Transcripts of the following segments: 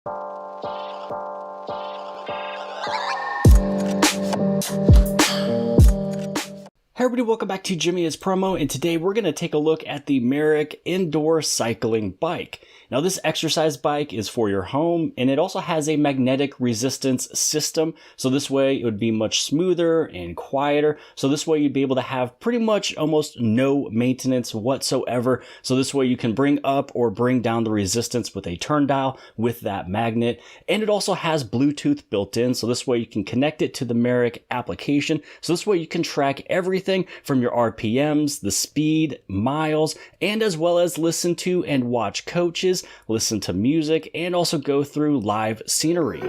Hey everybody, welcome back to Jimmy is Promo, and today we're going to take a look at the Merach indoor cycling bike. Now this exercise bike is for your home, and it also has a magnetic resistance system, so this way it would be much smoother and quieter, so this way you'd be able to have pretty much almost no maintenance whatsoever, so this way you can bring up or bring down the resistance with a turn dial with that magnet, and it also has Bluetooth built in, so this way you can connect it to the Merach application, so this way you can track everything from your RPMs, the speed, miles, and as well as listen to and watch coaches, listen to music, and also go through live scenery.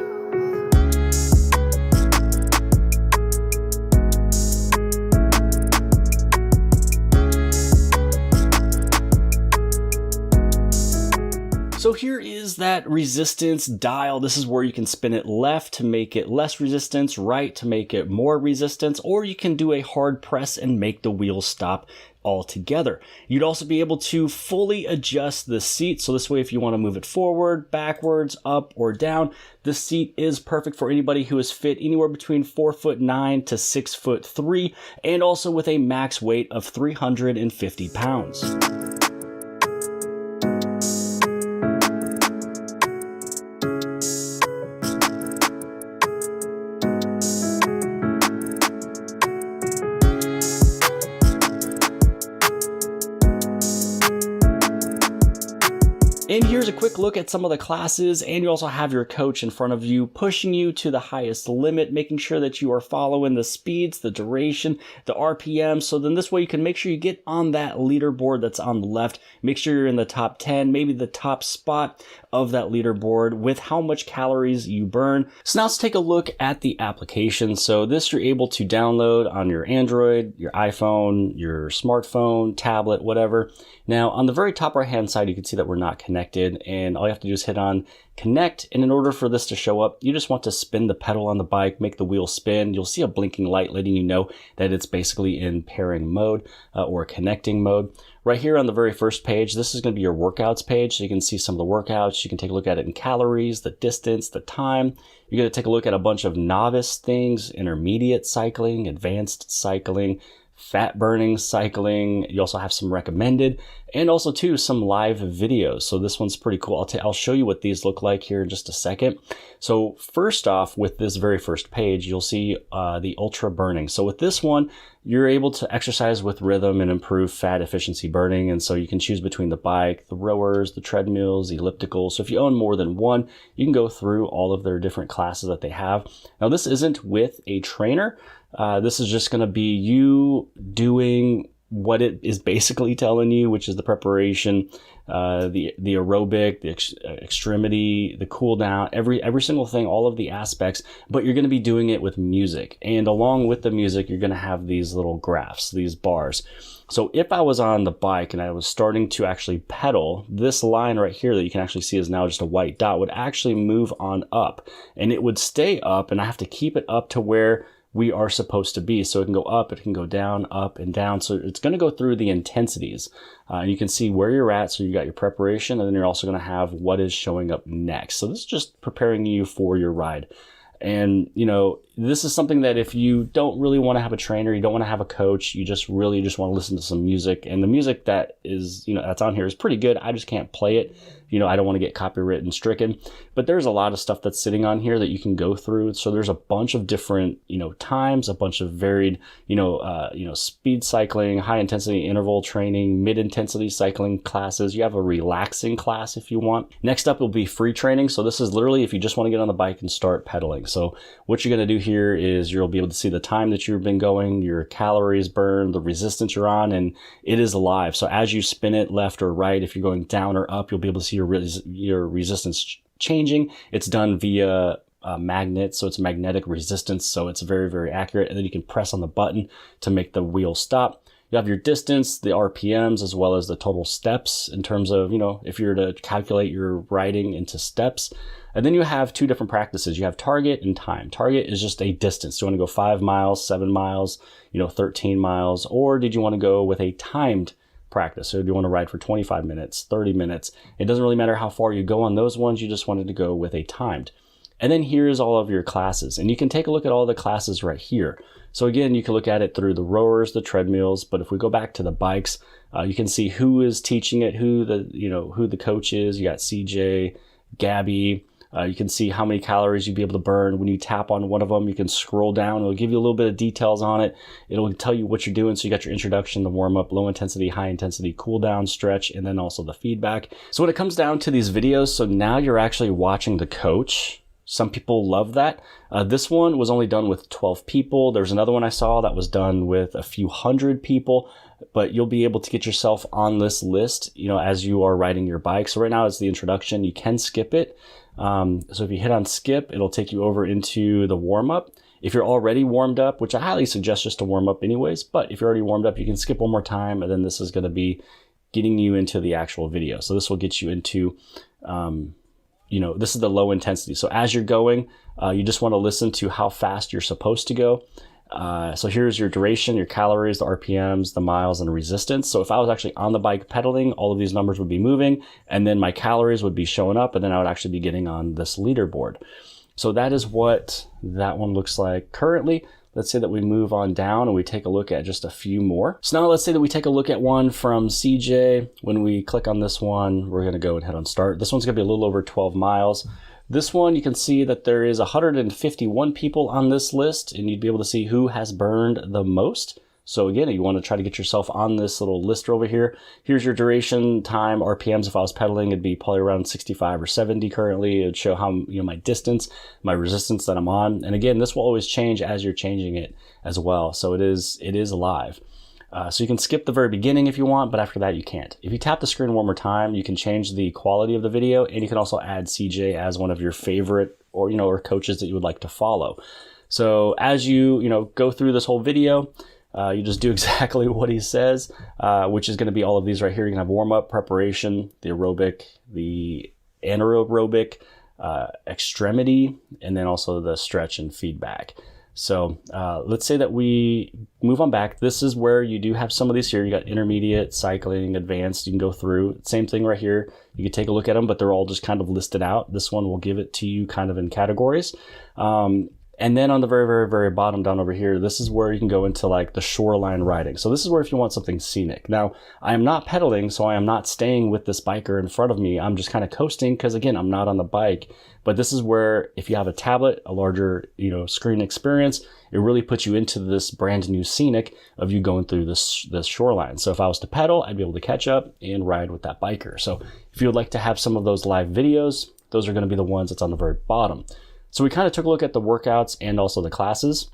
So here is that resistance dial. This is where you can spin it left to make it less resistance, right to make it more resistance, or you can do a hard press and make the wheel stop altogether. You'd also be able to fully adjust the seat. So this way, if you want to move it forward, backwards, up, or down, the seat is perfect for anybody who is fit anywhere between 4'9" to 6'3", and also with a max weight of 350 pounds. And here's a quick look at some of the classes, and you also have your coach in front of you pushing you to the highest limit, making sure that you are following the speeds, the duration, the RPM, so then this way you can make sure you get on that leaderboard that's on the left, make sure you're in the top 10, maybe the top spot of that leaderboard with how much calories you burn. So now let's take a look at the application. So this you're able to download on your Android, your iPhone, your smartphone, tablet, whatever. Now on the very top right hand side, you can see that we're not connected, and all you have to do is hit on connect, and in order for this to show up, you just want to spin the pedal on the bike, make the wheel spin. You'll see a blinking light letting you know that it's basically in pairing mode or connecting mode. Right here on the very first page, this is going to be your workouts page, so you can see some of the workouts. You can take a look at it in calories, the distance, the time. You're going to take a look at a bunch of novice things, intermediate cycling, advanced cycling, fat burning cycling. You also have some recommended, and also too some live videos. So this one's pretty cool. I'll show you what these look like here in just a second. So first off, with this very first page, you'll see the ultra burning. So with this one, you're able to exercise with rhythm and improve fat efficiency burning. And so you can choose between the bike, the rowers, the treadmills, the ellipticals. So if you own more than one, you can go through all of their different classes that they have. Now this isn't with a trainer. This is just going to be you doing what it is basically telling you, which is the preparation, the aerobic, the extremity, the cool down, every single thing, all of the aspects, but you're going to be doing it with music. And along with the music, you're going to have these little graphs, these bars. So if I was on the bike and I was starting to actually pedal, this line right here that you can actually see is now just a white dot would actually move on up, and it would stay up, and I have to keep it up to where we are supposed to be. So it can go up, it can go down, up and down. So it's going to go through the intensities. You can see where you're at. So you got your preparation, and then you're also going to have what is showing up next. So this is just preparing you for your ride. And, you know, this is something that if you don't really want to have a trainer, you don't want to have a coach, you just really just want to listen to some music. And the music that is, you know, that's on here is pretty good. I just can't play it. You know, I don't want to get copyright stricken, but there's a lot of stuff that's sitting on here that you can go through. So there's a bunch of different, you know, times, a bunch of varied, speed cycling, high intensity interval training, mid intensity cycling classes. You have a relaxing class if you want. Next up will be free training. So this is literally if you just want to get on the bike and start pedaling. So what you're going to do here is you'll be able to see the time that you've been going, your calories burned, the resistance you're on, and it is alive. So as you spin it left or right, if you're going down or up, you'll be able to see your resistance changing. It's done via magnet, so it's magnetic resistance, so it's very, very accurate. And then you can press on the button to make the wheel stop. You have your distance, the RPMs, as well as the total steps in terms of, you know, if you're to calculate your riding into steps. And then you have two different practices. You have target and time. Target is just a distance. Do you want to go 5 miles, 7 miles, 13 miles, or did you want to go with a timed practice. So if you want to ride for 25 minutes, 30 minutes, it doesn't really matter how far you go on those ones. You just wanted to go with a timed. And then here's all of your classes, and you can take a look at all the classes right here. So again, you can look at it through the rowers, the treadmills, but if we go back to the bikes, you can see who is teaching it, who the coach is. You got CJ, Gabby. You can see how many calories you'd be able to burn. When you tap on one of them, you can scroll down. It'll give you a little bit of details on it. It'll tell you what you're doing. So you got your introduction, the warm up, low intensity, high intensity, cool down, stretch, and then also the feedback. So when it comes down to these videos, so now you're actually watching the coach. Some people love that. This one was only done with 12 people. There's another one I saw that was done with a few hundred people, but you'll be able to get yourself on this list, as you are riding your bike. So right now it's the introduction. You can skip it. So if you hit on skip, it'll take you over into the warm up. If you're already warmed up, which I highly suggest just to warm up anyways, but if you're already warmed up, you can skip one more time, and then this is going to be getting you into the actual video. So this will get you into, this is the low intensity. So as you're going, you just want to listen to how fast you're supposed to go. So here's your duration, your calories, the RPMs, the miles, and resistance. So if I was actually on the bike pedaling, all of these numbers would be moving, and then my calories would be showing up, and then I would actually be getting on this leaderboard. So that is what that one looks like currently. Let's say that we move on down and we take a look at just a few more. So now let's say that we take a look at one from CJ. When we click on this one, we're going to go and hit on start. This one's going to be a little over 12 miles. This one, you can see that there is 151 people on this list, and you'd be able to see who has burned the most. So again, you want to try to get yourself on this little list over here. Here's your duration, time, RPMs. If I was pedaling, it'd be probably around 65 or 70 currently. It would show how, my distance, my resistance that I'm on. And again, this will always change as you're changing it as well. So it is live. So you can skip the very beginning if you want, but after that you can't. If you tap the screen one more time, you can change the quality of the video, and you can also add CJ as one of your favorite or coaches that you would like to follow. So as you go through this whole video, you just do exactly what he says, which is going to be all of these right here. You're going to have warm up, preparation, the aerobic, the anaerobic, extremity, and then also the stretch and feedback. So let's say that we move on back. This is where you do have some of these here. You got intermediate, cycling, advanced. You can go through. Same thing right here. You can take a look at them, but they're all just kind of listed out. This one will give it to you kind of in categories. And then on the very, very, very bottom down over here, this is where you can go into like the shoreline riding. So this is where if you want something scenic. Now, I am not pedaling, so I am not staying with this biker in front of me. I'm just kind of coasting because, again, I'm not on the bike. But this is where if you have a tablet, a larger, screen experience, it really puts you into this brand new scenic of you going through this shoreline. So if I was to pedal, I'd be able to catch up and ride with that biker. So if you would like to have some of those live videos, those are going to be the ones that's on the very bottom. So we kind of took a look at the workouts and also the classes.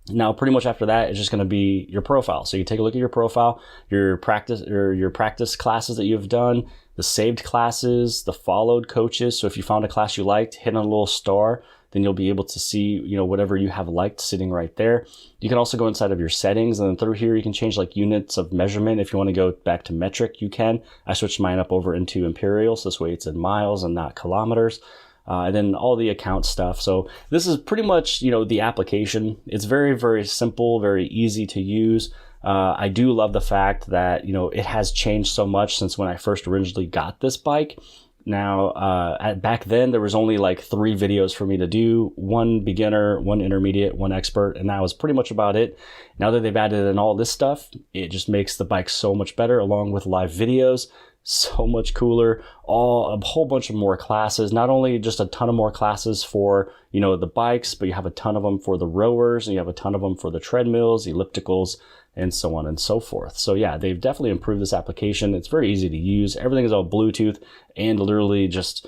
Now, pretty much after that, it's just going to be your profile. So you take a look at your profile, your practice classes that you've done, the saved classes, the followed coaches. So if you found a class you liked, hit on a little star, then you'll be able to see, whatever you have liked sitting right there. You can also go inside of your settings, and then through here, you can change like units of measurement. If you want to go back to metric, you can. I switched mine up over into imperial. So this way it's in miles and not kilometers. And then all the account stuff. So this is pretty much, the application. It's very, very simple, very easy to use. I do love the fact that, it has changed so much since when I first originally got this bike. Now, back then, there was only like 3 videos for me to do, 1 beginner, 1 intermediate, 1 expert, and that was pretty much about it. Now that they've added in all this stuff, it just makes the bike so much better, along with live videos. So much cooler, a whole bunch of more classes, not only just a ton of more classes for, the bikes, but you have a ton of them for the rowers, and you have a ton of them for the treadmills, ellipticals, and so on and so forth. So yeah, they've definitely improved this application. It's very easy to use. Everything is all Bluetooth and literally just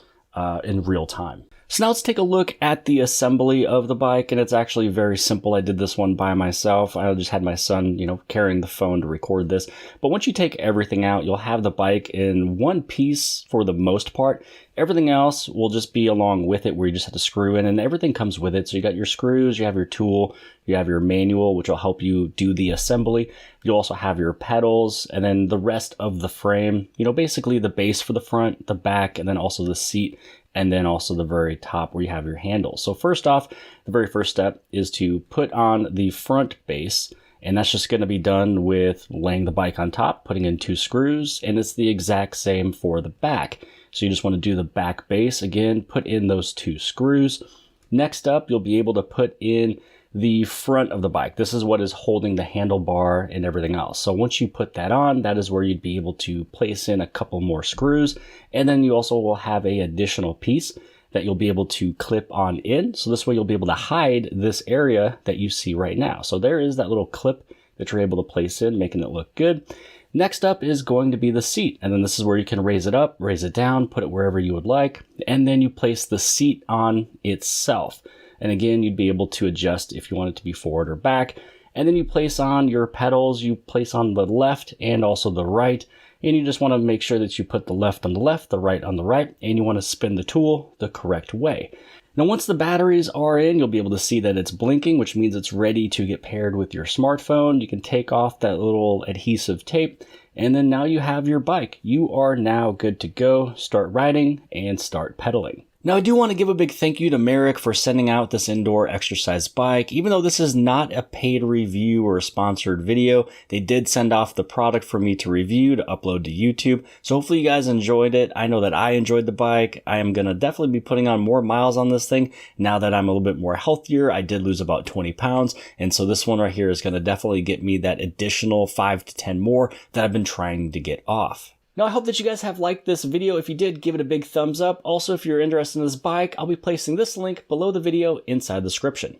in real time. So now let's take a look at the assembly of the bike, and it's actually very simple. I did this one by myself. I just had my son, carrying the phone to record this. But once you take everything out, you'll have the bike in one piece for the most part. Everything else will just be along with it, where you just have to screw in, and everything comes with it. So you got your screws, you have your tool, you have your manual, which will help you do the assembly. You'll also have your pedals, and then the rest of the frame, basically the base for the front, the back, and then also the seat, and then also the very top where you have your handles. So first off, the very first step is to put on the front base. And that's just going to be done with laying the bike on top, putting in 2 screws, and it's the exact same for the back. So you just want to do the back base. Again, put in those 2 screws. Next up, you'll be able to put in the front of the bike. This is what is holding the handlebar and everything else. So once you put that on, that is where you'd be able to place in a couple more screws. And then you also will have an additional piece that you'll be able to clip on in. So this way you'll be able to hide this area that you see right now. So there is that little clip that you're able to place in, making it look good. Next up is going to be the seat. And then this is where you can raise it up, raise it down, put it wherever you would like. And then you place the seat on itself. And again, you'd be able to adjust if you want it to be forward or back. And then you place on your pedals, you place on the left and also the right. And you just want to make sure that you put the left on the left, the right on the right, and you want to spin the tool the correct way. Now, once the batteries are in, you'll be able to see that it's blinking, which means it's ready to get paired with your smartphone. You can take off that little adhesive tape, and then now you have your bike. You are now good to go. Start riding and start pedaling. Now, I do want to give a big thank you to Merach for sending out this indoor exercise bike. Even though this is not a paid review or a sponsored video, they did send off the product for me to review to upload to YouTube. So hopefully you guys enjoyed it. I know that I enjoyed the bike. I am going to definitely be putting on more miles on this thing now that I'm a little bit more healthier. I did lose about 20 pounds. And so this one right here is going to definitely get me that additional 5 to 10 more that I've been trying to get off. Now, I hope that you guys have liked this video. If you did, give it a big thumbs up. Also, if you're interested in this bike, I'll be placing this link below the video inside the description.